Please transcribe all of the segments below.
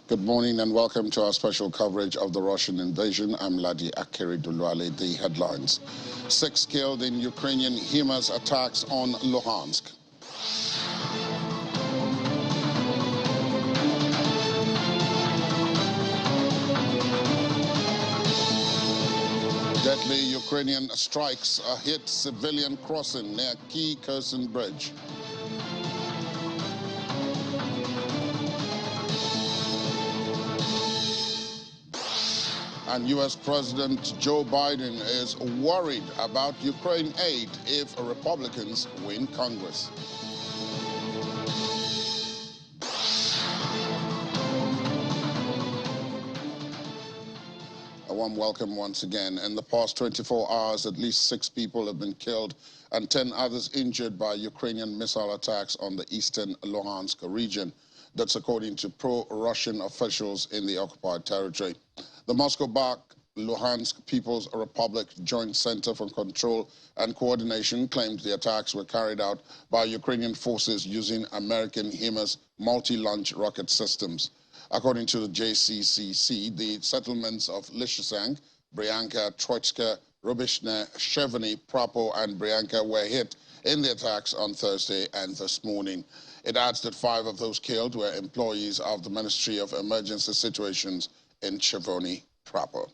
Good morning and welcome to our special coverage of the Russian invasion. I'm Ladi Akiri-Dulwale. The headlines. 6 killed in Ukrainian HIMARS attacks on Luhansk. Deadly Ukrainian strikes hit civilian crossing near Key Kherson Bridge. And U.S. President Joe Biden is worried about Ukraine aid if Republicans win Congress. A warm welcome once again. In the past 24 hours, at least 6 people have been killed and 10 others injured by Ukrainian missile attacks on the eastern Luhansk region. That's according to pro-Russian officials in the occupied territory. The Moscow-backed Luhansk People's Republic Joint Center for Control and Coordination claimed the attacks were carried out by Ukrainian forces using American HIMARS multi-launch rocket systems. According to the JCCC, the settlements of Lysychansk, Bryanka, Troitska, Rubishne, Sheveny, Prapo, and Bryanka were hit in the attacks on Thursday and this morning. It adds that 5 of those killed were employees of the Ministry of Emergency Situations in Sheveny proper.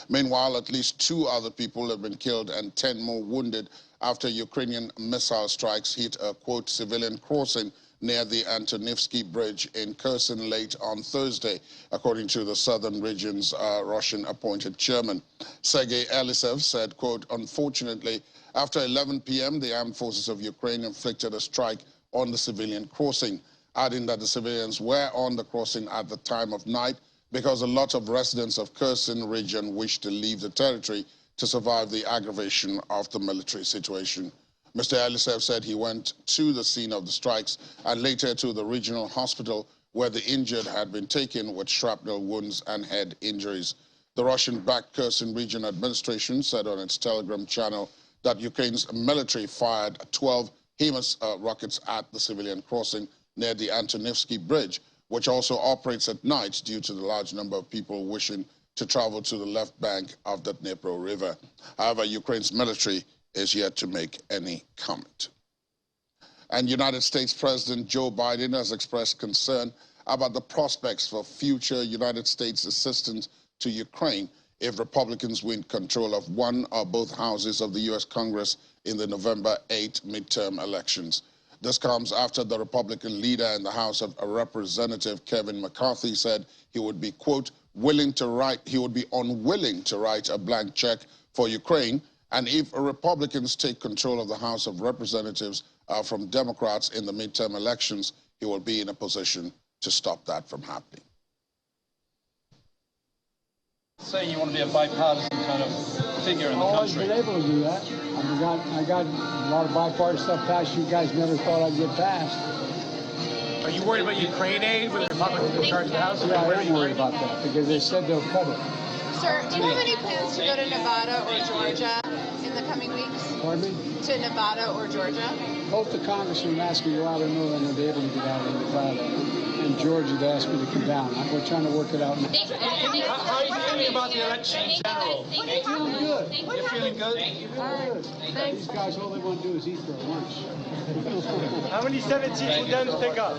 Meanwhile, at least 2 other people have been killed and 10 more wounded after Ukrainian missile strikes hit a, quote, civilian crossing near the Antonivsky Bridge in Kherson late on Thursday, according to the southern region's Russian-appointed chairman. Sergei Elisev said, quote, unfortunately, after 11 p.m., the armed forces of Ukraine inflicted a strike on the civilian crossing, adding that the civilians were on the crossing at the time of night because a lot of residents of Kherson region wished to leave the territory to survive the aggravation of the military situation. Mr. Elisev said he went to the scene of the strikes and later to the regional hospital where the injured had been taken with shrapnel wounds and head injuries. The Russian-backed Kherson region administration said on its Telegram channel that Ukraine's military fired 12 HIMARS rockets at the civilian crossing near the Antonivsky Bridge, which also operates at night due to the large number of people wishing to travel to the left bank of the Dnipro River. However, Ukraine's military is yet to make any comment. And United States President Joe Biden has expressed concern about the prospects for future United States assistance to Ukraine if Republicans win control of one or both houses of the U.S. Congress in the November 8 midterm elections. This comes after the Republican leader in the House of Representatives, Kevin McCarthy, said he would be, quote, unwilling to write a blank check for Ukraine, and if Republicans take control of the House of Representatives from Democrats in the midterm elections, he will be in a position to stop that from happening. Saying you want to be a bipartisan kind of figure in the country. I've always been able to do that. I got a lot of bipartisan stuff passed you guys never thought I'd get passed. Are you worried about Ukraine aid with the Republicans in charge of the House? Yeah, I am worried about that because they said they'll cut it. Sir, do you have any plans to go to Nevada or Georgia in the coming weeks? Pardon me? To Nevada or Georgia? Both the congressmen asked me to go out and know when they're able to get out of Nevada. And Georgia, they asked me to come down. We're trying to work it out now. How are you feeling about the election in general? I'm feeling good. You're feeling good? These guys, all they want to do is eat their lunch. How many 17th will Dems pick up?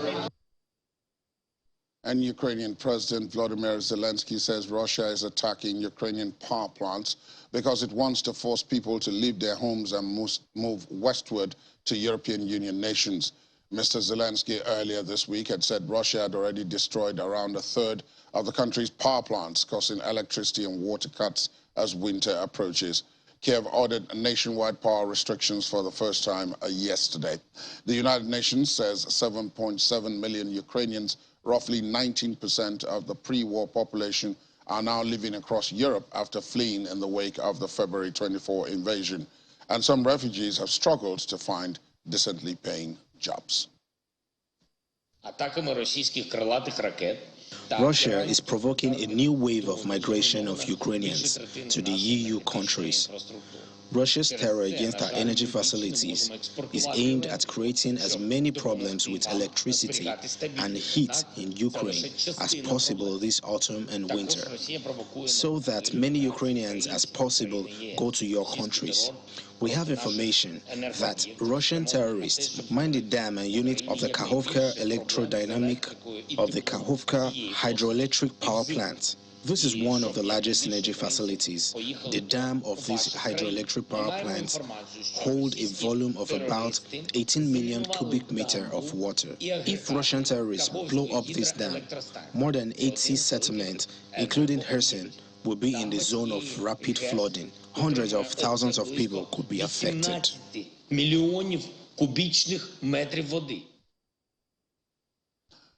And Ukrainian President Volodymyr Zelensky says Russia is attacking Ukrainian power plants because it wants to force people to leave their homes and move westward to European Union nations. Mr. Zelensky earlier this week had said Russia had already destroyed around 1/3 of the country's power plants, causing electricity and water cuts as winter approaches. Kiev ordered nationwide power restrictions for the first time yesterday. The United Nations says 7.7 million Ukrainians, roughly 19% of the pre-war population, are now living across Europe after fleeing in the wake of the February 24 invasion. And some refugees have struggled to find decently paying jobs. Russia is provoking a new wave of migration of Ukrainians to the EU countries. Russia's terror against our energy facilities is aimed at creating as many problems with electricity and heat in Ukraine as possible this autumn and winter, so that many Ukrainians as possible go to your countries. We have information that Russian terrorists mined the dam and unit of the Kakhovka hydroelectric power plant. This is one of the largest energy facilities. The dam of this hydroelectric power plant hold a volume of about 18 million cubic meter of water. If Russian terrorists blow up this dam, more than 80 settlements, including Kherson, will be in the zone of rapid flooding. Hundreds of thousands of people could be affected.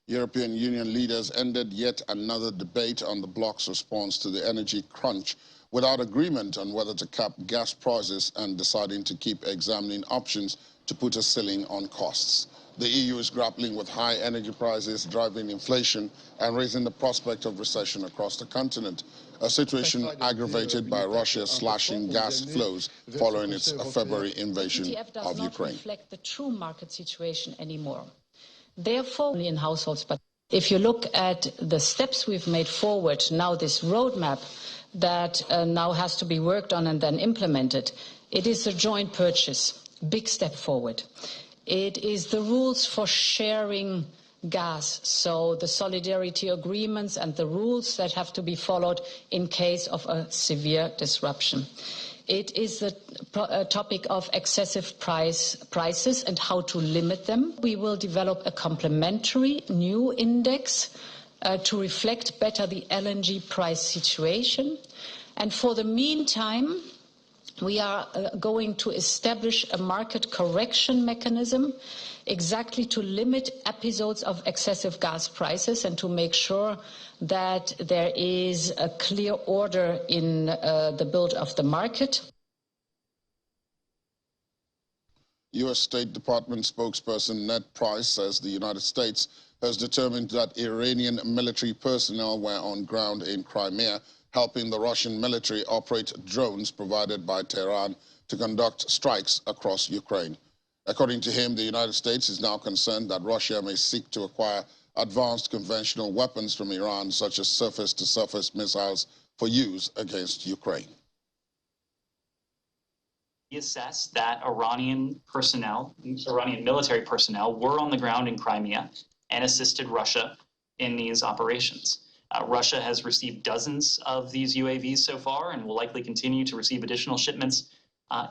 European Union leaders ended yet another debate on the bloc's response to the energy crunch without agreement on whether to cap gas prices and deciding to keep examining options to put a ceiling on costs. The EU is grappling with high energy prices, driving inflation and raising the prospect of recession across the continent, a situation aggravated by Russia slashing gas flows following its February invasion of Ukraine. ETF does not reflect the true market situation anymore. Therefore, only in households, but if you look at the steps we've made forward, now this roadmap that now has to be worked on and then implemented, it is a joint purchase, big step forward. It is the rules for sharing gas, so the solidarity agreements and the rules that have to be followed in case of a severe disruption. It is the topic of excessive prices and how to limit them. We will develop a complementary new index to reflect better the LNG price situation. And for the meantime, we are going to establish a market correction mechanism exactly to limit episodes of excessive gas prices and to make sure that there is a clear order in the build of the market. U.S. State Department spokesperson Ned Price says the United States has determined that Iranian military personnel were on ground in Crimea, helping the Russian military operate drones provided by Tehran to conduct strikes across Ukraine. According to him, the United States is now concerned that Russia may seek to acquire advanced conventional weapons from Iran, such as surface-to-surface missiles, for use against Ukraine. We assess that Iranian military personnel were on the ground in Crimea and assisted Russia in these operations. Russia has received dozens of these UAVs so far and will likely continue to receive additional shipments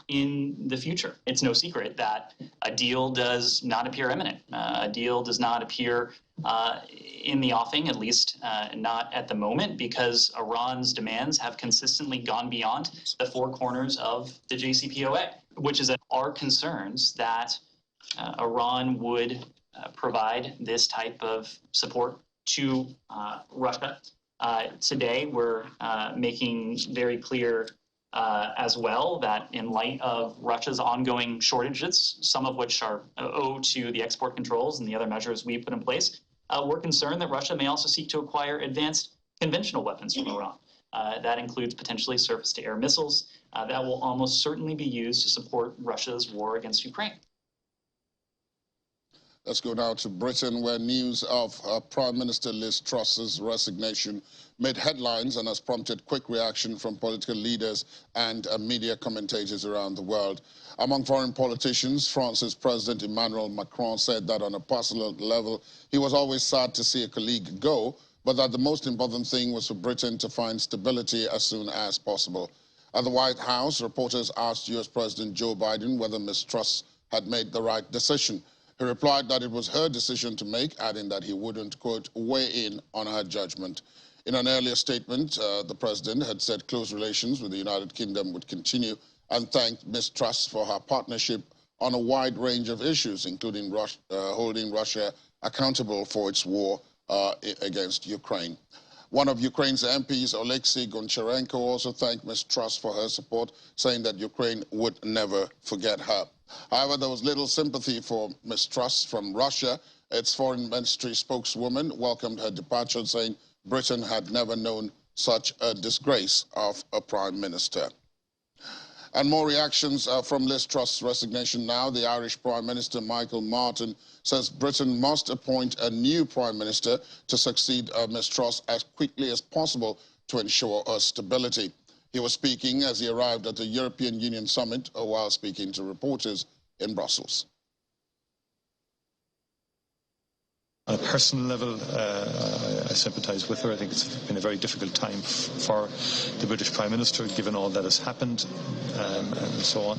in the future. It's no secret that a deal does not appear imminent. A deal does not appear in the offing, at least not at the moment, because Iran's demands have consistently gone beyond the four corners of the JCPOA, which is our concerns that Iran would provide this type of support to Russia. Today, we're making very clear as well that in light of Russia's ongoing shortages, some of which are owed to the export controls and the other measures we put in place, we're concerned that Russia may also seek to acquire advanced conventional weapons from Iran. That includes potentially surface-to-air missiles that will almost certainly be used to support Russia's war against Ukraine. Let's go now to Britain, where news of Prime Minister Liz Truss's resignation made headlines and has prompted quick reaction from political leaders and media commentators around the world. Among foreign politicians, France's President Emmanuel Macron said that on a personal level, he was always sad to see a colleague go, but that the most important thing was for Britain to find stability as soon as possible. At the White House, reporters asked U.S. President Joe Biden whether Ms. Truss had made the right decision. He replied that it was her decision to make, adding that he wouldn't, quote, weigh in on her judgment. In an earlier statement, the president had said close relations with the United Kingdom would continue and thanked Ms. Truss for her partnership on a wide range of issues, including holding Russia accountable for its war against Ukraine. One of Ukraine's MPs, Oleksiy Goncharenko, also thanked Ms. Truss for her support, saying that Ukraine would never forget her. However, there was little sympathy for Ms. Truss from Russia. Its foreign ministry spokeswoman welcomed her departure, saying Britain had never known such a disgrace of a prime minister. And more reactions from Liz Truss's resignation now. The Irish Prime Minister, Michael Martin, says Britain must appoint a new Prime Minister to succeed Ms. Truss as quickly as possible to ensure stability. He was speaking as he arrived at the European Union summit while speaking to reporters in Brussels. On a personal level, I sympathise with her. I think it's been a very difficult time for the British Prime Minister, given all that has happened and so on.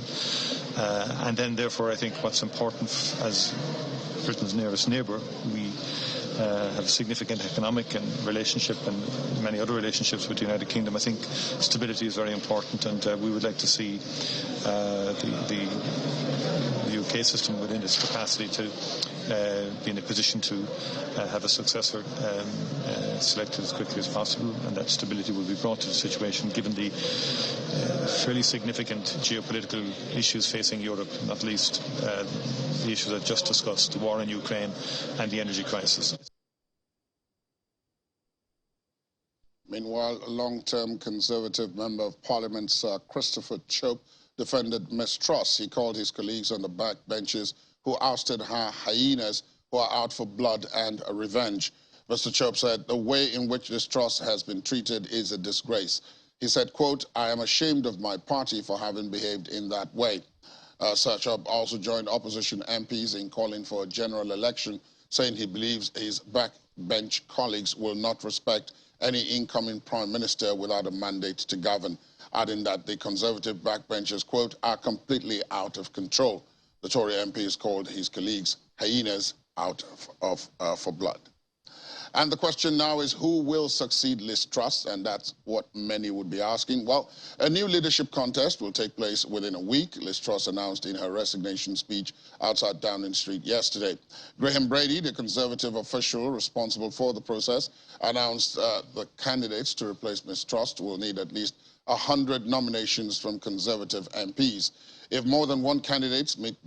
And then, therefore, I think what's important as Britain's nearest neighbour, we have significant economic and relationship and many other relationships with the United Kingdom. I think stability is very important, and we would like to see the UK system within its capacity to be in a position to have a successor selected as quickly as possible, and that stability will be brought to the situation given the fairly significant geopolitical issues facing Europe, not least the issues I just discussed, the war in Ukraine and the energy crisis. Meanwhile, a long-term Conservative Member of Parliament, Sir Christopher Chope, defended Ms. Truss. He called his colleagues on the backbenches who ousted her hyenas who are out for blood and revenge. Mr. Chope said the way in which this Truss has been treated is a disgrace. He said, quote, "I am ashamed of my party for having behaved in that way." Sir Chope also joined opposition MPs in calling for a general election, saying he believes his backbench colleagues will not respect any incoming Prime Minister without a mandate to govern, adding that the Conservative backbenchers, quote, "are completely out of control." The Tory MPs called his colleagues hyenas out for blood. And the question now is, who will succeed Liz Truss? And that's what many would be asking. Well, a new leadership contest will take place within a week. Liz Truss announced in her resignation speech outside Downing Street yesterday. Graham Brady, the Conservative official responsible for the process, announced the candidates to replace Ms. Truss will need at least 100 nominations from Conservative MPs. If more than one candidate meets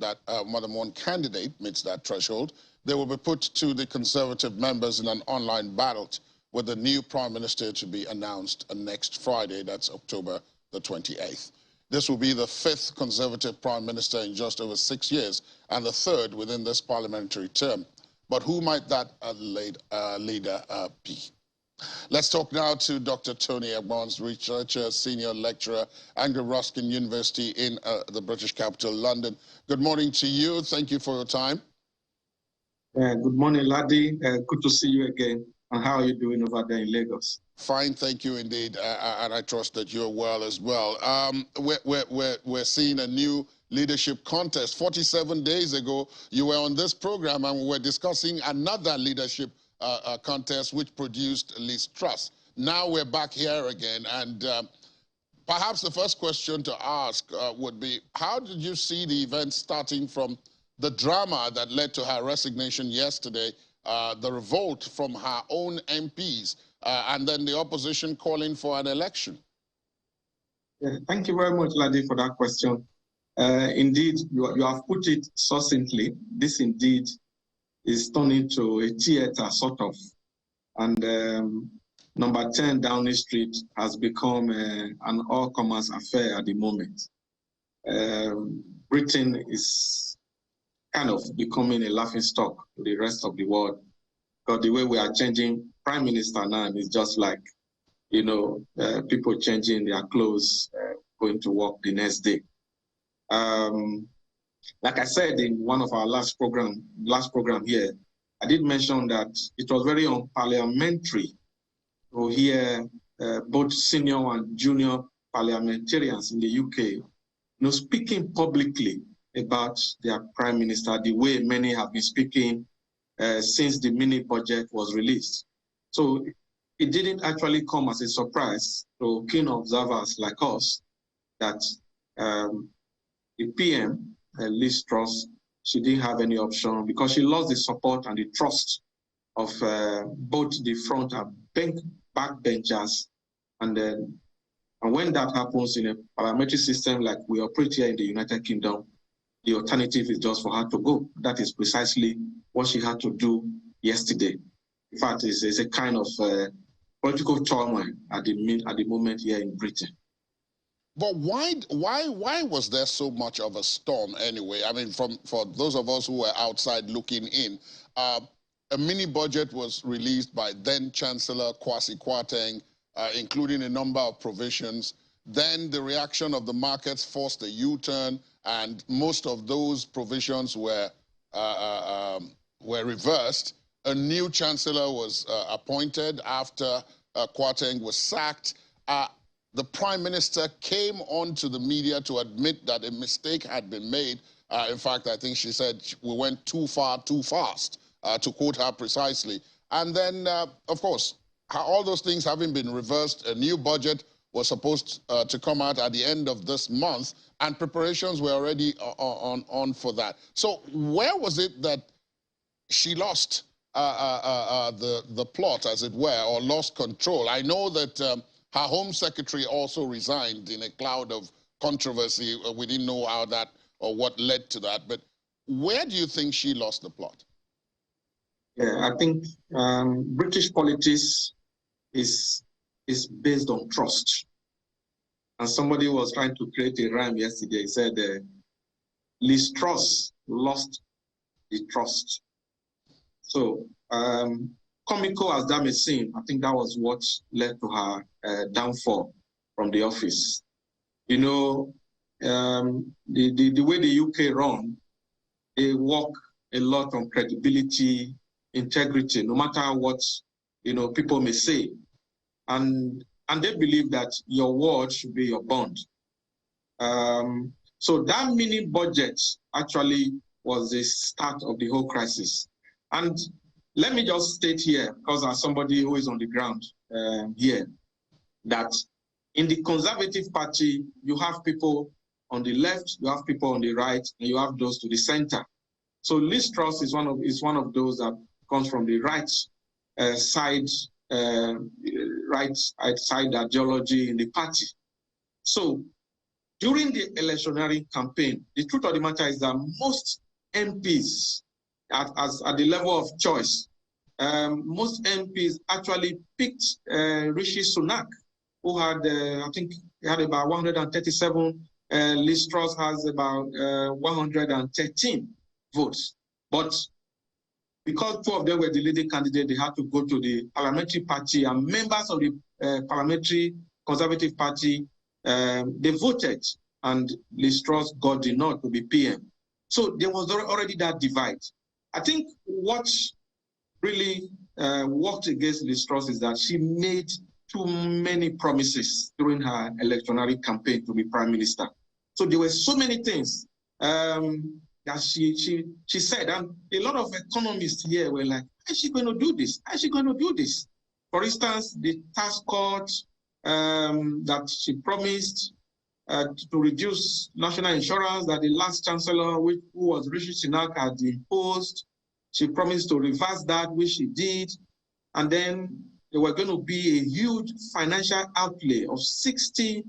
that threshold, they will be put to the Conservative members in an online ballot, with the new Prime Minister to be announced next Friday, that's October the 28th. This will be the 5th Conservative Prime Minister in just over 6 years, and the 3rd within this parliamentary term. But who might that leader be? Let's talk now to Dr. Tony Agbons, researcher, senior lecturer, Anglia Ruskin University in the British capital, London. Good morning to you. Thank you for your time. Good morning, Ladi. Good to see you again. And how are you doing over there in Lagos? Fine, thank you indeed. And I trust that you're well as well. We're seeing a new leadership contest. 47 days ago, you were on this program and we were discussing another leadership contest which produced Liz Truss. Now we're back here again, and perhaps the first question to ask would be, how did you see the event starting from the drama that led to her resignation yesterday, the revolt from her own MPs, and then the opposition calling for an election? Yeah, thank you very much, Ladi, for that question. Indeed, you have put it succinctly. This indeed is turned into a theater, sort of. And number 10 Downing Street has become an all-comers affair at the moment. Britain is kind of becoming a laughingstock to the rest of the world. Because the way we are changing Prime Minister now is just like, you know, people changing their clothes, going to work the next day. Like I said in one of our last program here, I did mention that it was very unparliamentary to hear both senior and junior parliamentarians in the UK, speaking publicly about their prime minister the way many have been speaking since the mini budget was released. So it didn't actually come as a surprise to keen observers like us that the PM, Liz Truss, she didn't have any option because she lost the support and the trust of both the front and backbenchers. And when that happens in a parliamentary system like we operate here in the United Kingdom, the alternative is just for her to go. That is precisely what she had to do yesterday. In fact, it's a kind of political turmoil at the moment here in Britain. But why was there so much of a storm anyway? I mean, for those of us who were outside looking in, a mini budget was released by then Chancellor Kwasi Kwarteng, including a number of provisions. Then the reaction of the markets forced a U-turn, and most of those provisions were reversed. A new chancellor was appointed after Kwarteng was sacked. The prime minister came onto the media to admit that a mistake had been made. In fact, I think she said we went too far, too fast, to quote her precisely. And then, of course, all those things having been reversed, a new budget was supposed to come out at the end of this month, and preparations were already on for that. So where was it that she lost the plot, as it were, or lost control? I know that her Home Secretary also resigned in a cloud of controversy. We didn't know how that or what led to that. But where do you think she lost the plot? Yeah, I think British politics is based on trust. And somebody was trying to create a rhyme yesterday. He said, Liz Truss lost the trust. So, comical as that may seem, I think that was what led to her downfall from the office. You know, the way the UK run, they work a lot on credibility, integrity, no matter what, you know, people may say. And they believe that your word should be your bond. So that mini budget actually was the start of the whole crisis. And let me just state here, because as somebody who is on the ground here, that in the Conservative Party, you have people on the left, you have people on the right, and you have those to the center. So Liz Truss is one of those that comes from the right side ideology in the party. So during the electionary campaign, the truth of the matter is that most MPs at the level of choice, most MPs actually picked Rishi Sunak, who had, I think, he had about 137. Liz Truss has about 113 votes. But because two of them were the leading candidate, they had to go to the parliamentary party, and members of the parliamentary Conservative Party, they voted, and Liz Truss got the nod to be PM. So there was already that divide. I think what really worked against Liz Truss is that she made too many promises during her electoral campaign to be prime minister. So there were so many things that she said, and a lot of economists here were like, how is she going to do this? How is she going to do this? For instance, the tax cut that she promised to reduce national insurance that the last chancellor, who was Rishi Sunak, had imposed. She promised to reverse that, which she did. And then there were going to be a huge financial outlay of 60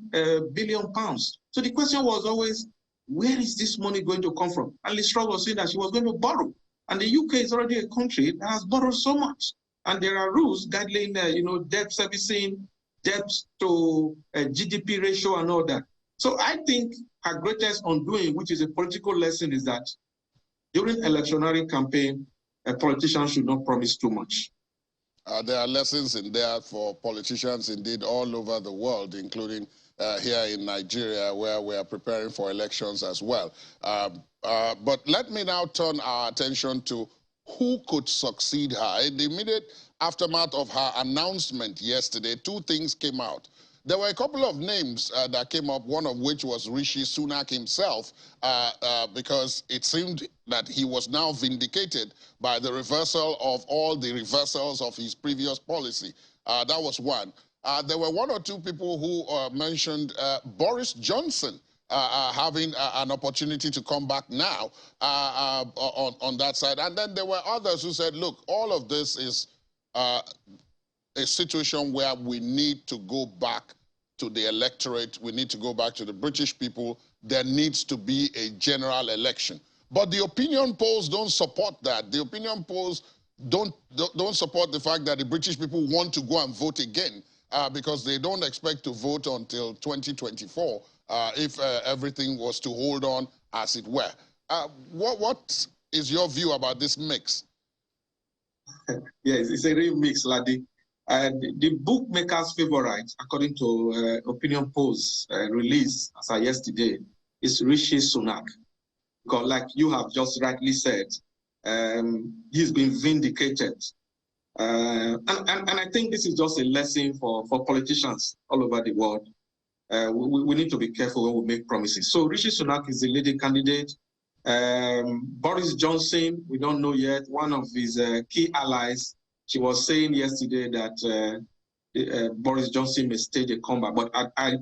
billion pounds. So the question was always, where is this money going to come from? And Liz Truss was saying that she was going to borrow. And the UK is already a country that has borrowed so much. And there are rules guiding, debt servicing, debt to GDP ratio and all that. So I think her greatest undoing, which is a political lesson, is that during electionary campaign, a politician should not promise too much. There are lessons in there for politicians, indeed, all over the world, including here in Nigeria, where we are preparing for elections as well. But let me now turn our attention to who could succeed her. In the immediate aftermath of her announcement yesterday, two things came out. There were a couple of names that came up, one of which was Rishi Sunak himself, because it seemed that he was now vindicated by the reversal of all the reversals of his previous policy. That was one. There were one or two people who mentioned Boris Johnson having an opportunity to come back now on that side. And then there were others who said, look, all of this is a situation where we need to go back to the electorate. We need to go back to the British people. There needs to be a general election. But the opinion polls don't support that. The opinion polls don't support the fact that the British people want to go and vote again because they don't expect to vote until 2024 if everything was to hold on as it were. What is your view about this mix? Yes, it's a real mix, Ladi. The bookmaker's favorite, according to opinion polls released as of yesterday, is Rishi Sunak. Because like you have just rightly said, he's been vindicated. And I think this is just a lesson for politicians all over the world. We need to be careful when we make promises. So Rishi Sunak is the leading candidate. Boris Johnson, we don't know yet, one of his key allies. She was saying yesterday that Boris Johnson may stage a comeback, but I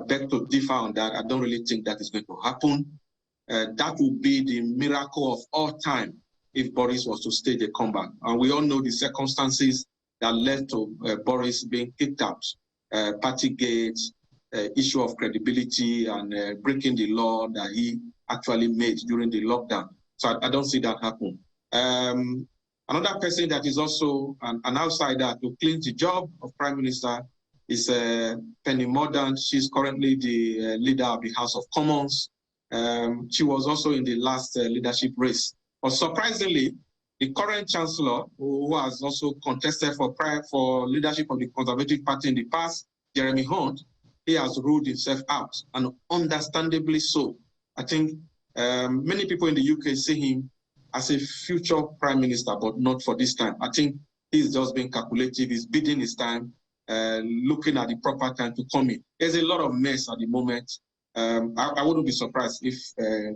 beg to differ on that. I don't really think that is going to happen. That would be the miracle of all time if Boris was to stage a comeback. And we all know the circumstances that led to Boris being kicked out. Partygate, issue of credibility, and breaking the law that he actually made during the lockdown. So I don't see that happen. Another person that is also an outsider to clinch the job of Prime Minister is Penny Mordaunt. She's currently the leader of the House of Commons. She was also in the last leadership race. But surprisingly, the current Chancellor, who has also contested for leadership of the Conservative Party in the past, Jeremy Hunt, he has ruled himself out, and understandably so. I think many people in the UK see him as a future Prime Minister, but not for this time. I think he's just being calculative. He's bidding his time, looking at the proper time to come in. There's a lot of mess at the moment. I wouldn't be surprised if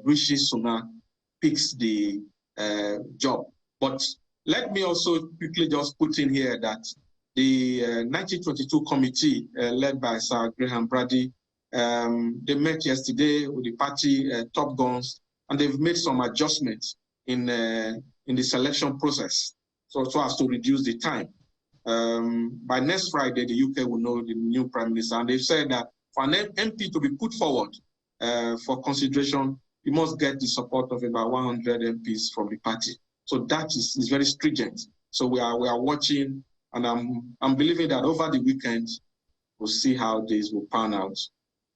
Rishi Sunak picks the job. But let me also quickly just put in here that the 1922 committee led by Sir Graham Brady, they met yesterday with the party top guns, and they've made some adjustments in the selection process so as to reduce the time. By next Friday, the UK will know the new Prime Minister, and they've said that for an MP to be put forward for consideration, you must get the support of about 100 MPs from the party. So that is very stringent. So we are watching, and I'm believing that over the weekend we'll see how this will pan out.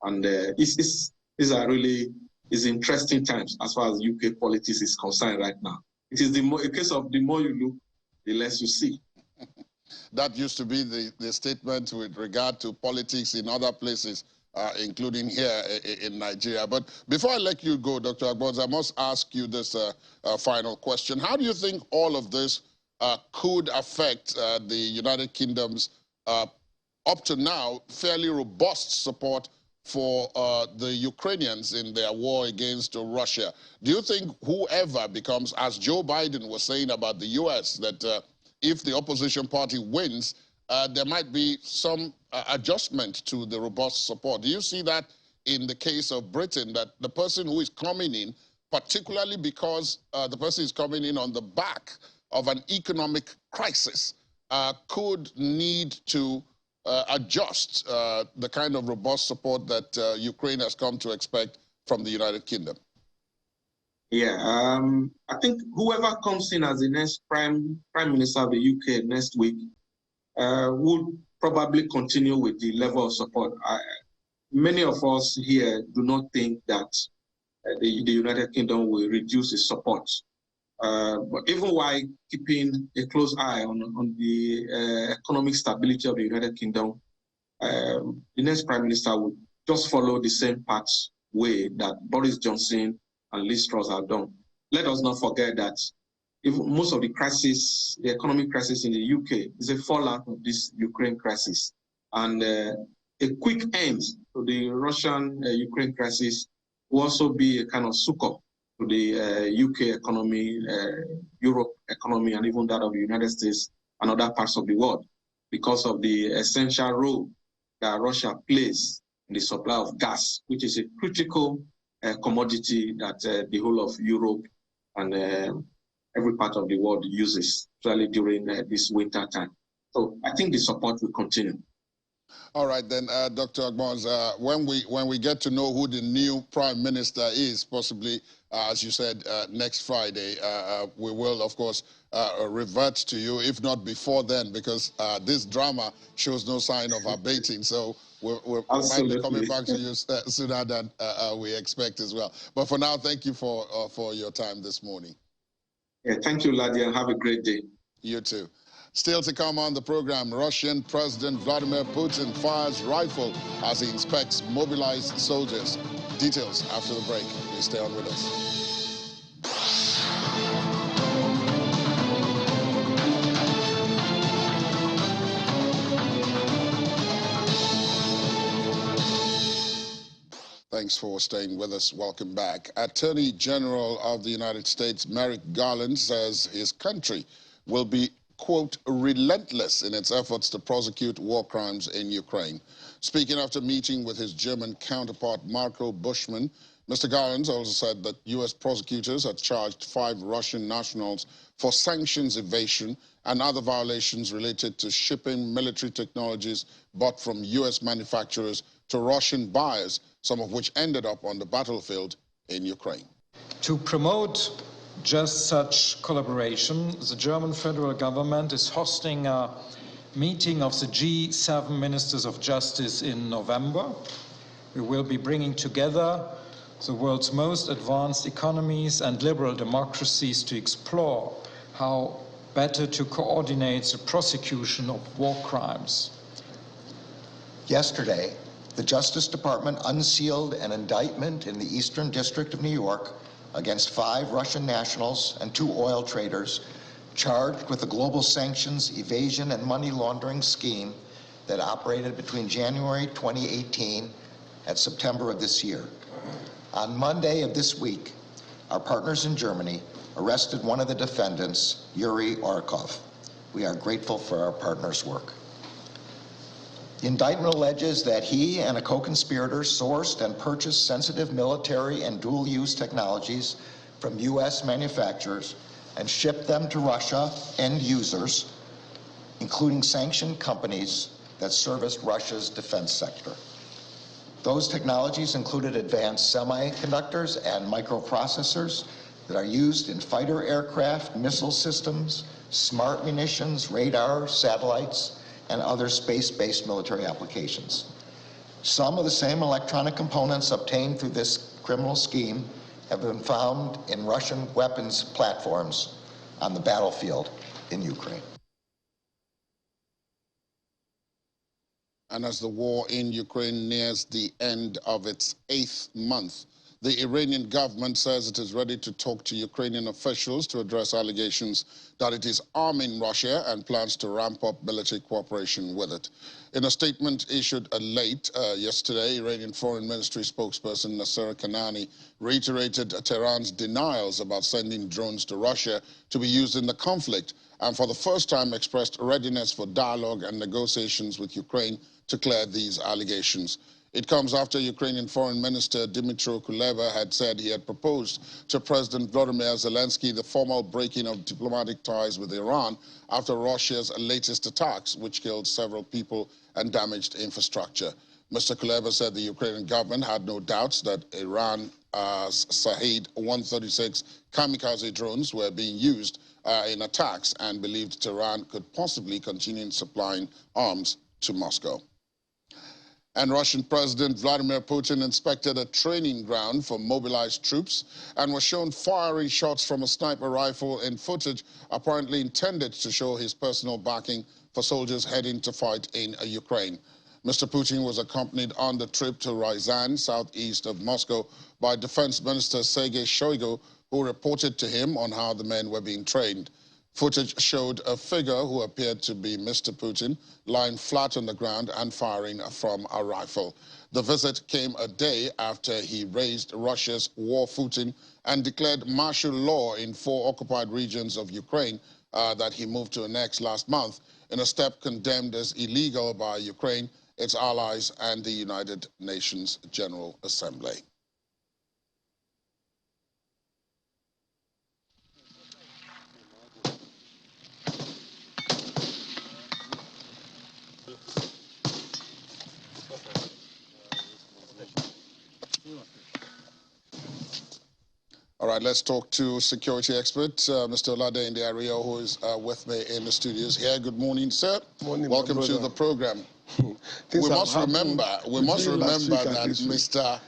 And these are really interesting times as far as UK politics is concerned right now. It is a case of the more you look, the less you see. That used to be the statement with regard to politics in other places, including here in Nigeria. But before I let you go, Dr. Agbonze, I must ask you this final question. How do you think all of this could affect the United Kingdom's, up to now, fairly robust support for the Ukrainians in their war against Russia? Do you think whoever becomes, as Joe Biden was saying about the U.S., that if the opposition party wins, there might be some adjustment to the robust support? Do you see that in the case of Britain, that the person who is coming in, particularly because the person is coming in on the back of an economic crisis, could need to adjust the kind of robust support that Ukraine has come to expect from the United Kingdom? Yeah, I think whoever comes in as the next prime minister of the UK next week would probably continue with the level of support. Many of us here do not think that the United Kingdom will reduce its support. But even while keeping a close eye on the economic stability of the United Kingdom, the next prime minister would just follow the same pathway that Boris Johnson and Liz Truss have done. Let us not forget that most of the crisis, the economic crisis in the UK, is a fallout of this Ukraine crisis. And a quick end to the Russian-Ukraine crisis will also be a kind of succor to the UK economy, Europe economy, and even that of the United States and other parts of the world, because of the essential role that Russia plays in the supply of gas, which is a critical commodity that the whole of Europe and every part of the world uses, especially during this winter time. So I think the support will continue. All right, then, Dr. Agbonze, when we get to know who the new prime minister is, possibly, as you said, next Friday, we will, of course, revert to you, if not before then, because this drama shows no sign of abating. So We might be coming back to you sooner than we expect as well. But for now, thank you for your time this morning. Yeah, thank you, Ladi, and have a great day. You too. Still to come on the program, Russian President Vladimir Putin fires rifle as he inspects mobilized soldiers. Details after the break. Please stay on with us. Thanks for staying with us. Welcome back. Attorney General of the United States, Merrick Garland, says his country will be, quote, relentless in its efforts to prosecute war crimes in Ukraine. Speaking after meeting with his German counterpart, Marco Buschmann, Mr. Garland also said that U.S. prosecutors had charged 5 Russian nationals for sanctions evasion and other violations related to shipping military technologies bought from U.S. manufacturers to Russian buyers, some of which ended up on the battlefield in Ukraine. To promote just such collaboration, the German federal government is hosting a meeting of the G7 Ministers of Justice in November. We will be bringing together the world's most advanced economies and liberal democracies to explore how better to coordinate the prosecution of war crimes. Yesterday, the Justice Department unsealed an indictment in the Eastern District of New York against 5 Russian nationals and 2 oil traders charged with a global sanctions, evasion, and money laundering scheme that operated between January 2018 and September of this year. On Monday of this week, our partners in Germany arrested one of the defendants, Yuri Orkov. We are grateful for our partners' work. The indictment alleges that he and a co-conspirator sourced and purchased sensitive military and dual-use technologies from U.S. manufacturers and shipped them to Russia end users, including sanctioned companies that serviced Russia's defense sector. Those technologies included advanced semiconductors and microprocessors that are used in fighter aircraft, missile systems, smart munitions, radar, satellites, and other space-based military applications. Some of the same electronic components obtained through this criminal scheme have been found in Russian weapons platforms on the battlefield in Ukraine. And as the war in Ukraine nears the end of its 8th month, the Iranian government says it is ready to talk to Ukrainian officials to address allegations that it is arming Russia and plans to ramp up military cooperation with it. In a statement issued late yesterday, Iranian Foreign Ministry spokesperson Nasser Kanani reiterated Tehran's denials about sending drones to Russia to be used in the conflict, and for the first time expressed readiness for dialogue and negotiations with Ukraine to clear these allegations. It comes after Ukrainian Foreign Minister Dmytro Kuleba had said he had proposed to President Volodymyr Zelensky the formal breaking of diplomatic ties with Iran after Russia's latest attacks, which killed several people and damaged infrastructure. Mr. Kuleba said the Ukrainian government had no doubts that Iran's Shahed-136 kamikaze drones were being used in attacks and believed Tehran could possibly continue supplying arms to Moscow. And Russian President Vladimir Putin inspected a training ground for mobilized troops and was shown firing shots from a sniper rifle in footage apparently intended to show his personal backing for soldiers heading to fight in Ukraine. Mr. Putin was accompanied on the trip to Ryazan, southeast of Moscow, by Defense Minister Sergei Shoigu, who reported to him on how the men were being trained. Footage showed a figure who appeared to be Mr. Putin lying flat on the ground and firing from a rifle. The visit came a day after he raised Russia's war footing and declared martial law in 4 occupied regions of Ukraine that he moved to annex last month, in a step condemned as illegal by Ukraine, its allies, and the United Nations General Assembly. All right. right, let's talk to security expert, Mr. Olade Ndiario, who is with me in the studios here. Good morning, sir. Morning, welcome to the program. we must remember that Mr.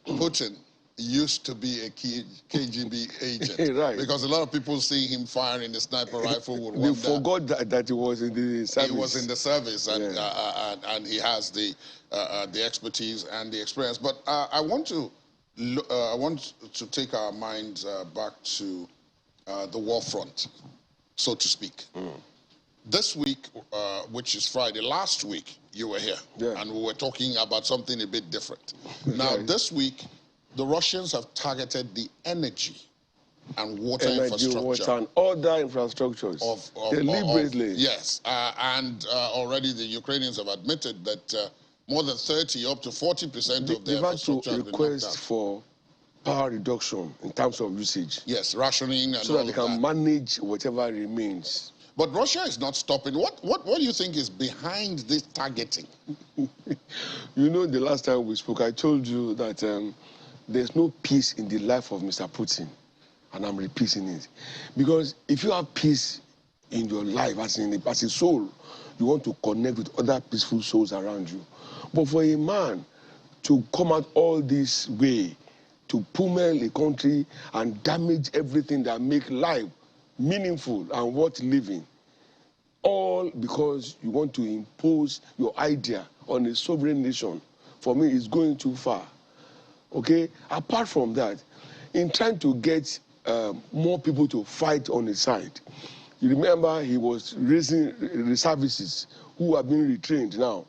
Putin used to be a KGB agent. Right. Because a lot of people see him firing the sniper rifle would wonder. They forgot that he was in the service. He was in the service, and, and he has the expertise and the experience. But I want to take our minds back to the war front, so to speak. This week, which is Friday, last week you were here, and we were talking about something a bit different. Now, this week, the Russians have targeted the energy and water infrastructure. Water and other infrastructures. Deliberately. Yes, and already the Ukrainians have admitted that more than 30, up to 40% of their infrastructure has been request for power reduction in terms of usage. Yes, rationing and so that they can manage whatever remains. But Russia is not stopping. What do you think is behind this targeting? You know, the last time we spoke, I told you that there's no peace in the life of Mr. Putin, and I'm repeating it. Because if you have peace in your life, as a soul, you want to connect with other peaceful souls around you. But for a man to come out all this way, to pummel a country and damage everything that makes life meaningful and worth living, all because you want to impose your idea on a sovereign nation, for me, is going too far. Okay? Apart from that, in trying to get more people to fight on his side, you remember he was raising reservists who have been retrained now.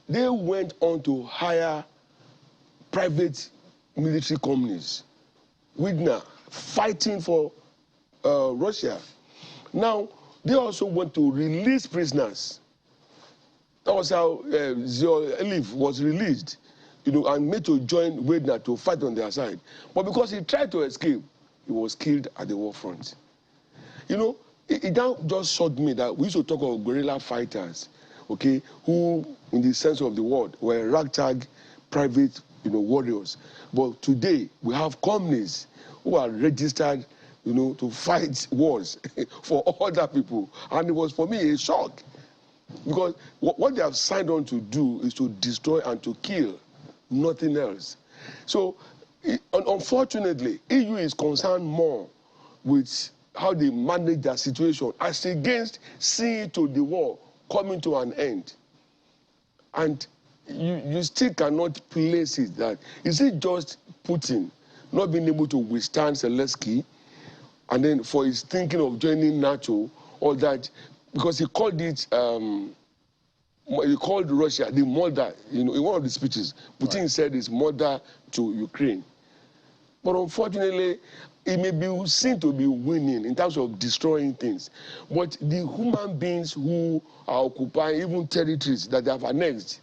They went on to hire private military companies, Wagner, fighting for Russia. Now, they also want to release prisoners. That was how Zelensky was released, you know, and made to join Wagner to fight on their side. But because he tried to escape, he was killed at the war front. You know, it now just shocked me that we used to talk of guerrilla fighters, okay, who, in the sense of the word, were ragtag private, you know, warriors. But today, we have companies who are registered, you know, to fight wars for other people. And it was, for me, a shock. Because what they have signed on to do is to destroy and to kill, nothing else. So, unfortunately, EU is concerned more with how they manage their situation as against seeing to the war coming to an end. And you still cannot place it that, is it just Putin not being able to withstand Zelensky, and then for his thinking of joining NATO, or that, because he called it, he called Russia the mother, you know, in one of the speeches, Putin said it's mother to Ukraine. But unfortunately, it may be seen to be winning in terms of destroying things. But the human beings who are occupying even territories that they have annexed,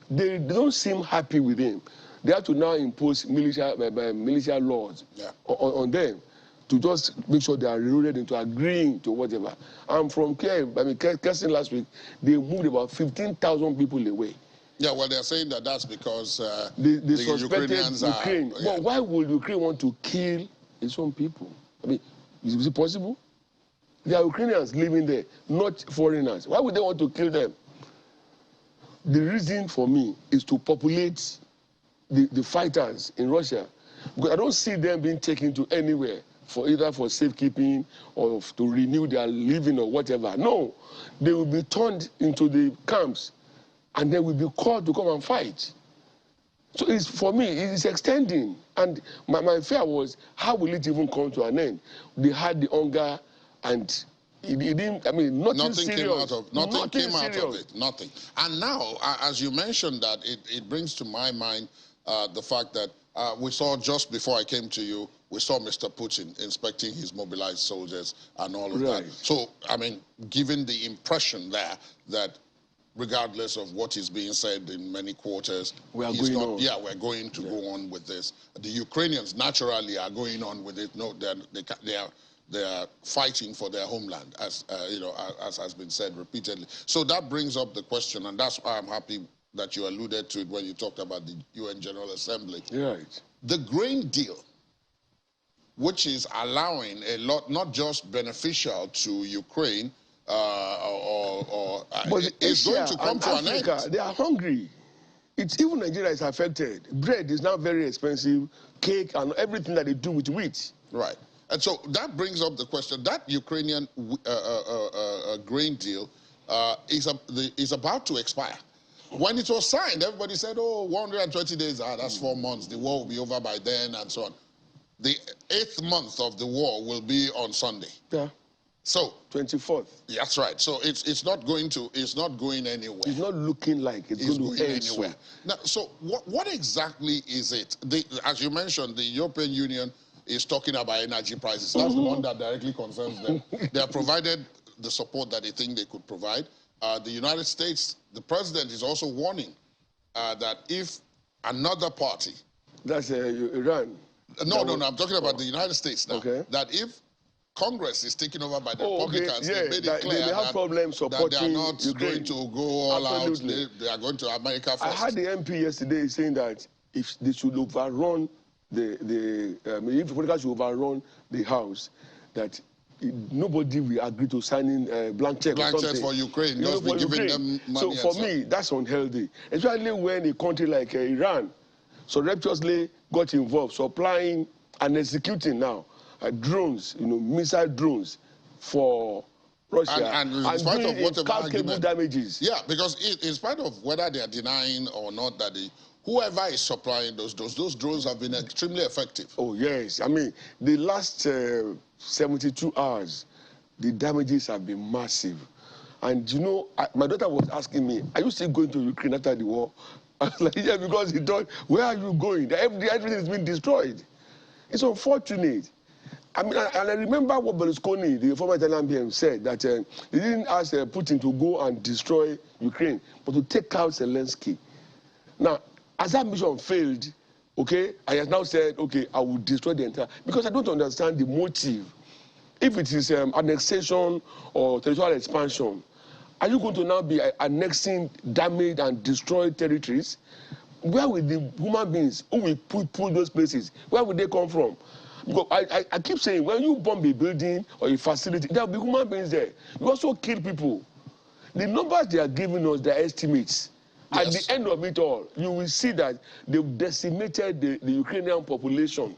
they don't seem happy with him. They have to now impose militia laws on them to just make sure they are rooted into agreeing to whatever. And from Kherson last week, they moved about 15,000 people away. Yeah, well, they're saying that that's because they suspected Ukrainians Ukraine. are... But why would Ukraine want to kill its own people? I mean, is it possible? There are Ukrainians living there, not foreigners. Why would they want to kill them? The reason for me is to populate the fighters in Russia. Because I don't see them being taken to anywhere for either for safekeeping or to renew their living or whatever. No, they will be turned into the camps and they will be called to come and fight. So it's, for me, it's extending. And my fear was, how will it even come to an end? They had the hunger and it didn't, I mean, nothing serious. Came out of it, nothing. And now, as you mentioned that, it brings to my mind the fact that we saw just before I came to you, we saw Mr. Putin inspecting his mobilized soldiers and all of that. So, I mean, given the impression there that regardless of what is being said in many quarters, we're going to go on with this. The Ukrainians naturally are going on with it. No, they are fighting for their homeland, as you know, as has been said repeatedly. So that brings up the question, and that's why I'm happy that you alluded to it when you talked about the UN General Assembly. Right. The grain deal which is allowing a lot, not just beneficial to Ukraine, but it's going to come to an Africa, end. They are hungry. It's even Nigeria is affected. Bread is now very expensive, cake and everything that they do with wheat. Right. And so that brings up the question, that Ukrainian grain deal is about to expire. When it was signed, everybody said, oh, 120 days, that's 4 months. The war will be over by then and so on. The 8th month of the war will be on Sunday. Yeah. So 24th. That's right. So it's not going anywhere. It's not looking like it's going to end anywhere. Now, so what exactly is it? As you mentioned, the European Union is talking about energy prices. That's the one that directly concerns them. They have provided the support that they think they could provide. The United States, the president is also warning that if another party... That's Iran. No, I'm talking about the United States now. Okay. That if Congress is taken over by the Republicans, they made it clear they have problems supporting that they are not Ukraine. going to go all Absolutely. out. They are going to America first. I had the MP yesterday saying that if they should overrun if Republicans should overrun the House, that nobody will agree to signing blank check or something. For Ukraine, just be giving them money. So for me, that's unhealthy, especially when a country like Iran surreptitiously got involved, supplying and executing now drones, missile drones for Russia, and in spite of whatever argument, damages. Yeah, because in spite of whether they are denying or not that whoever is supplying those drones have been extremely effective. Oh yes, I mean the last 72 hours, the damages have been massive, and my daughter was asking me, "Are you still going to Ukraine after the war?" I was like, "Yeah," because he thought, "Where are you going? Everything has been destroyed." It's unfortunate. I mean, and I remember what Berlusconi, the former Italian PM, said, that he didn't ask Putin to go and destroy Ukraine, but to take out Zelensky. Now, as that mission failed, okay, I have now said, okay, I will destroy the entire, because I don't understand the motive. If it is annexation or territorial expansion, are you going to now be annexing damaged and destroyed territories? Where will the human beings who will pull those places, where will they come from? Because I keep saying, when you bomb a building or a facility, there will be human beings there. You also kill people. The numbers they are giving us, the estimates, at the end of it all, you will see that they've decimated the Ukrainian population.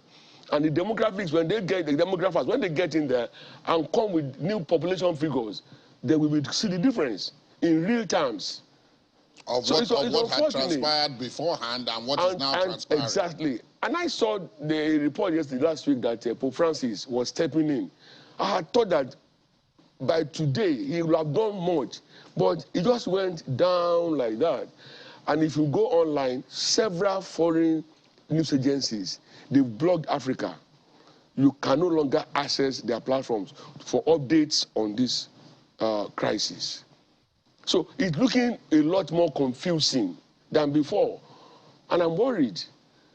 And the demographics, when they get, the demographers, when they get in there and come with new population figures, they will see the difference in real terms. Of what had transpired beforehand and what is now transpiring. Exactly. And I saw the report last week that Pope Francis was stepping in. I had thought that by today he would have done much, but it just went down like that. And if you go online, several foreign news agencies, they've blocked Africa. You can no longer access their platforms for updates on this crisis. So it's looking a lot more confusing than before. And I'm worried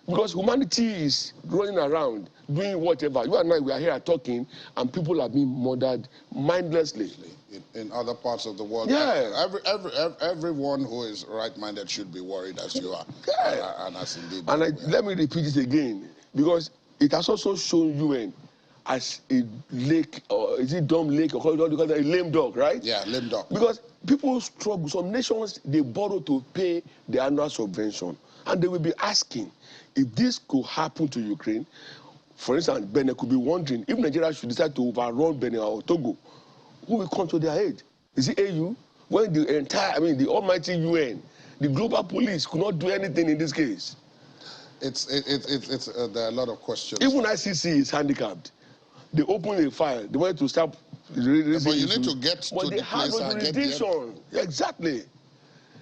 because humanity is running around doing whatever. You and I, we are here talking, and people are being murdered mindlessly. In other parts of the world. Yeah. Everyone who is right-minded should be worried as you are. Yeah. And as indeed. And let me repeat it again, because it has also shown UN as a lake, or is it dumb lake, or call it a lame dog, right? Yeah, lame dog. Because people struggle. Some nations, they borrow to pay the annual subvention. And they will be asking, if this could happen to Ukraine, for instance, Benin could be wondering, if Nigeria should decide to overrun Benin or Togo, who will come to their aid? Is it AU? When the almighty UN, the global police could not do anything in this case. There are a lot of questions. Even ICC is handicapped. They open a file. They want to start raising But you need to get to the place and get the Exactly.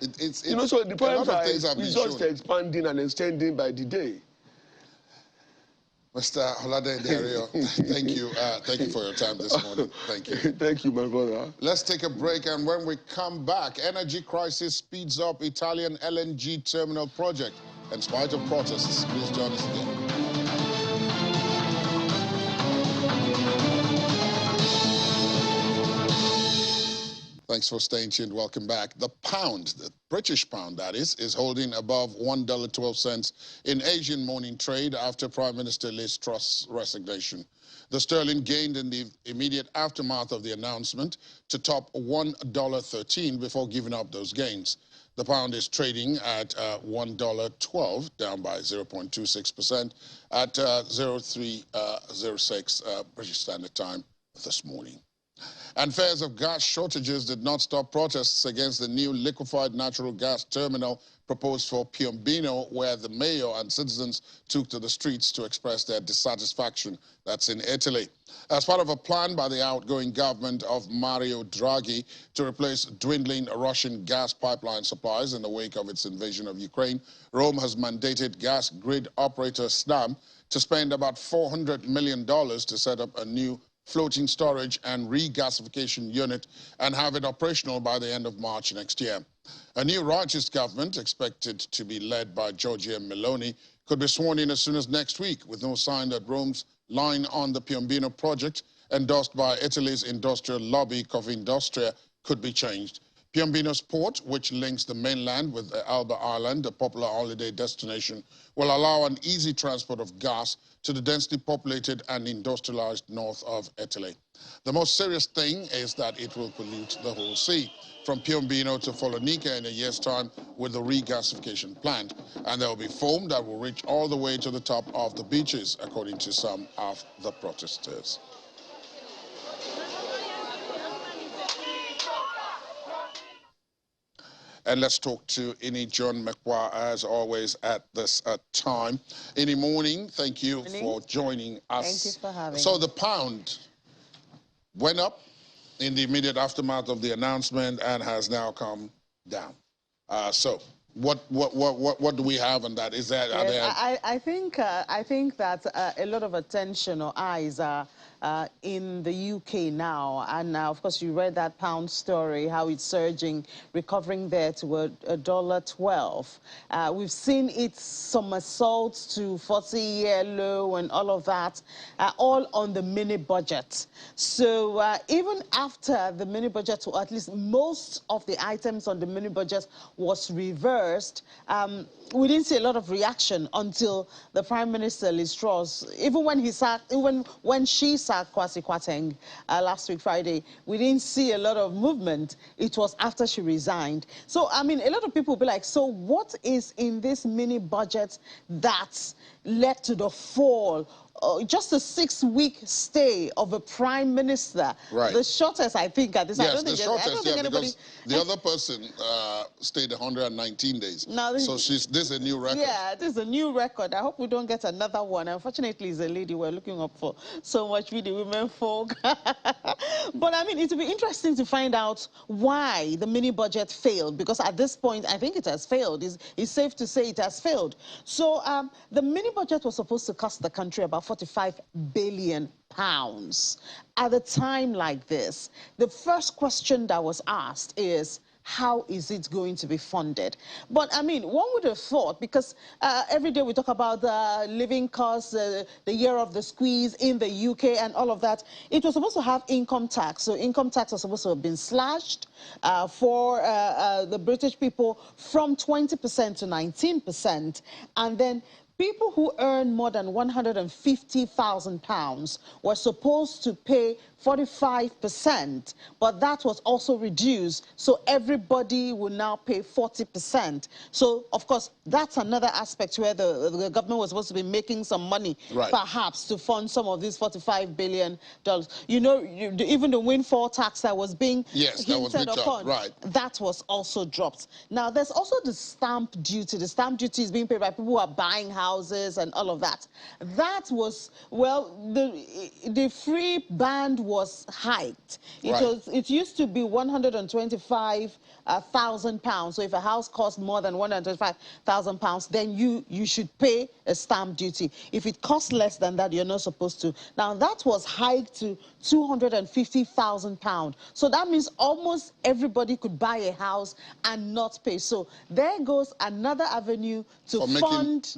It's so the problems are just expanding and extending by the day. Mr. Olade Dario, thank you. Thank you for your time this morning. Thank you. Thank you, my brother. Let's take a break, and when we come back, energy crisis speeds up Italian LNG terminal project. In spite of protests, please join us again. Thanks for staying tuned. Welcome back. The pound, the British pound that is holding above $1.12 in Asian morning trade after Prime Minister Liz Truss's resignation. The sterling gained in the immediate aftermath of the announcement to top $1.13 before giving up those gains. The pound is trading at $1.12, down by 0.26% at 0306 British Standard Time this morning. And fears of gas shortages did not stop protests against the new liquefied natural gas terminal proposed for Piombino, where the mayor and citizens took to the streets to express their dissatisfaction. That's in Italy. As part of a plan by the outgoing government of Mario Draghi to replace dwindling Russian gas pipeline supplies in the wake of its invasion of Ukraine, Rome has mandated gas grid operator Snam to spend about $400 million to set up a new floating storage and regasification unit and have it operational by the end of March next year. A new rightist government, expected to be led by Giorgia Meloni, could be sworn in as soon as next week, with no sign that Rome's line on the Piombino project, endorsed by Italy's industrial lobby Confindustria, could be changed. Piombino's port, which links the mainland with Elba Island, a popular holiday destination, will allow an easy transport of gas to the densely populated and industrialized north of Italy. The most serious thing is that it will pollute the whole sea, from Piombino to Follonica in a year's time with the regasification plant. And there will be foam that will reach all the way to the top of the beaches, according to some of the protesters. And let's talk to Ini John McQuarrie, as always, at this time. Ini, morning. Thank you for joining us. Thank you for having me. So the pound went up in the immediate aftermath of the announcement and has now come down. So what do we have on that? Is that yes, I think that a lot of attention or eyes are in the UK now, and of course you read that pound story, how it's surging, recovering there to $1.12. We've seen it somersault to 40-year low and all of that, all on the mini budget. So even after the mini budget, or at least most of the items on the mini budget was reversed, we didn't see a lot of reaction until the Prime Minister Liz Truss, even when she sacked Kwasi Kwarteng last week Friday, we didn't see a lot of movement. It was after she resigned. So I mean, a lot of people will be like, so what is in this mini budget that's led to the fall? Just a 6-week stay of a prime minister. Right. The shortest, I think, at this. Yes, I don't think the shortest, yeah, anybody... because the other person stayed 119 days. Now, so this is a new record. Yeah, this is a new record. I hope we don't get another one. Unfortunately, it's a lady we're looking up for so much with the women folk. But I mean, it will be interesting to find out why the mini budget failed, because at this point, I think it has failed. It's safe to say it has failed. So the mini budget was supposed to cost the country about £45 billion. At a time like this, the first question that was asked is, how is it going to be funded? But I mean, one would have thought, because every day we talk about the living costs, the year of the squeeze in the UK and all of that, it was supposed to have income tax. So income tax was supposed to have been slashed for the British people from 20% to 19%. And then people who earn more than £150,000 were supposed to pay 45%, but that was also reduced, so everybody will now pay 40%. So, of course, that's another aspect where the government was supposed to be making some money, perhaps, to fund some of these $45 billion. You know, even the windfall tax that was being hinted upon, that was also dropped. Now, there's also the stamp duty. The stamp duty is being paid by people who are buying houses and all of that. That was, well, the free band was hiked. It used to be £125,000. So if a house costs more than £125,000, then you should pay a stamp duty. If it costs less than that, you're not supposed to. Now that was hiked to £250,000. So that means almost everybody could buy a house and not pay. So there goes another avenue to fund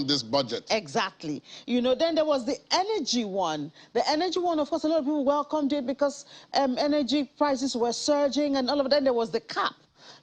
this budget. Exactly. You know, then there was the energy one. The energy one, of course, a lot of people Everyone welcomed it because energy prices were surging and all of that. Then there was the cap.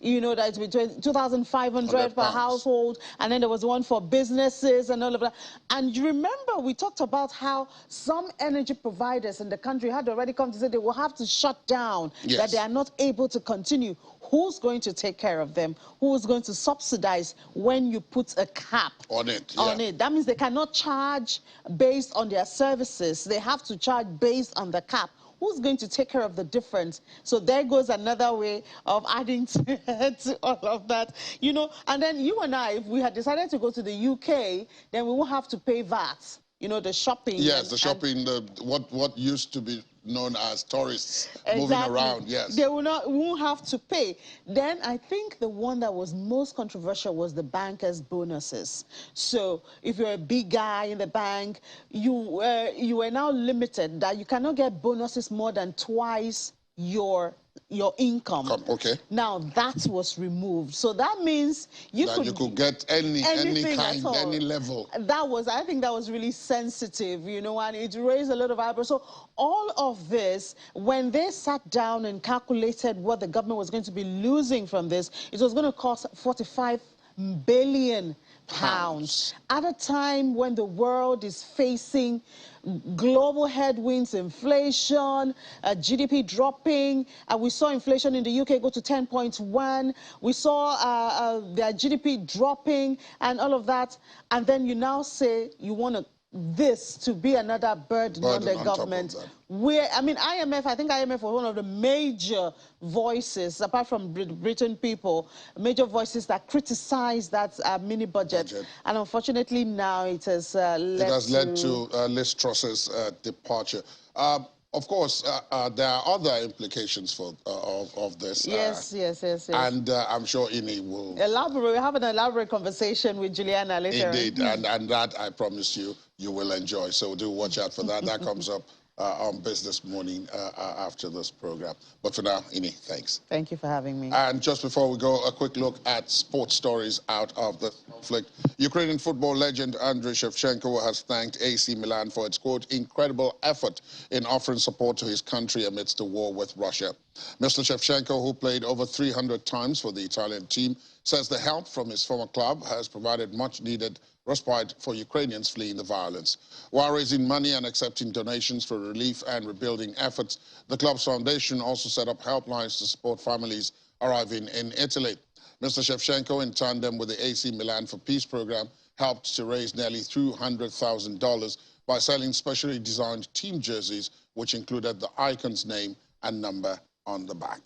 You know, that's between 2,500 per household, and then there was one for businesses and all of that. And you remember we talked about how some energy providers in the country had already come to say they will have to shut down, that they are not able to continue. Who's going to take care of them? Who is going to subsidize when you put a cap on it? On it. That means they cannot charge based on their services. They have to charge based on the cap. Who's going to take care of the difference? So there goes another way of adding to all of that. You know, and then you and I, if we had decided to go to the UK, then we won't have to pay VAT. You know, the shopping. Yes, the shopping, what used to be known as tourists moving around, yes. They won't have to pay. Then I think the one that was most controversial was the bankers' bonuses. So if you're a big guy in the bank, you were now limited that you cannot get bonuses more than twice your income. Okay. Now that was removed. So that means you could get any kind, at all. any level. I think that was really sensitive, you know, and it raised a lot of eyebrows. So all of this, when they sat down and calculated what the government was going to be losing from this, it was going to cost 45 billion pounds at a time when the world is facing global headwinds, inflation, GDP dropping. We saw inflation in the UK go to 10.1. We saw their GDP dropping and all of that. And then you now say you want this to be another burden on the government. I mean, IMF, I think IMF was one of the major voices, apart from Britain people, major voices that criticized that mini budget. And unfortunately now it has led to Liz Truss's departure. Of course, there are other implications of this. Yes. And I'm sure Ini will... We'll have an elaborate conversation with Juliana later. Indeed, and that I promise you will enjoy. So do watch out for that. That comes up on Business Morning after this program. But for now, Ini, thanks. Thank you for having me. And just before we go, a quick look at sports stories out of the conflict. Ukrainian football legend Andriy Shevchenko has thanked AC Milan for its, quote, incredible effort in offering support to his country amidst the war with Russia. Mr. Shevchenko, who played over 300 times for the Italian team, says the help from his former club has provided much-needed respite for Ukrainians fleeing the violence. While raising money and accepting donations for relief and rebuilding efforts, the club's foundation also set up helplines to support families arriving in Italy. Mr. Shevchenko, in tandem with the AC Milan for Peace program, helped to raise nearly $200,000 by selling specially designed team jerseys, which included the icon's name and number on the back.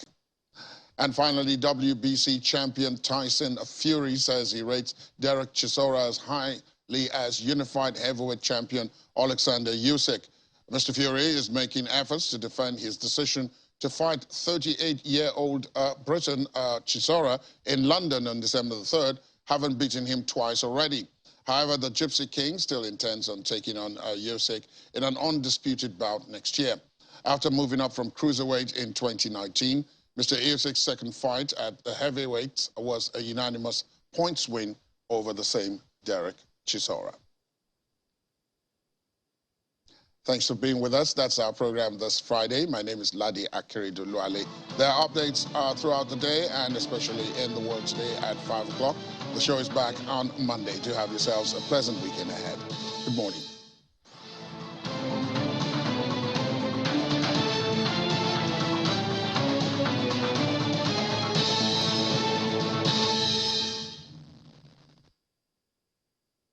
And finally, WBC champion Tyson Fury says he rates Derek Chisora as highly as unified heavyweight champion Alexander Usyk. Mr. Fury is making efforts to defend his decision to fight 38-year-old Briton Chisora in London on December the 3rd, having beaten him twice already. However, the Gypsy King still intends on taking on Usyk in an undisputed bout next year. After moving up from cruiserweight in 2019, Mr. Usyk's second fight at the heavyweight was a unanimous points win over the same Derek Chisora. Thanks for being with us. That's our program this Friday. My name is Ladi Akiri-Duluale. There are updates throughout the day and especially in the world today at 5 o'clock. The show is back on Monday. Do have yourselves a pleasant weekend ahead. Good morning.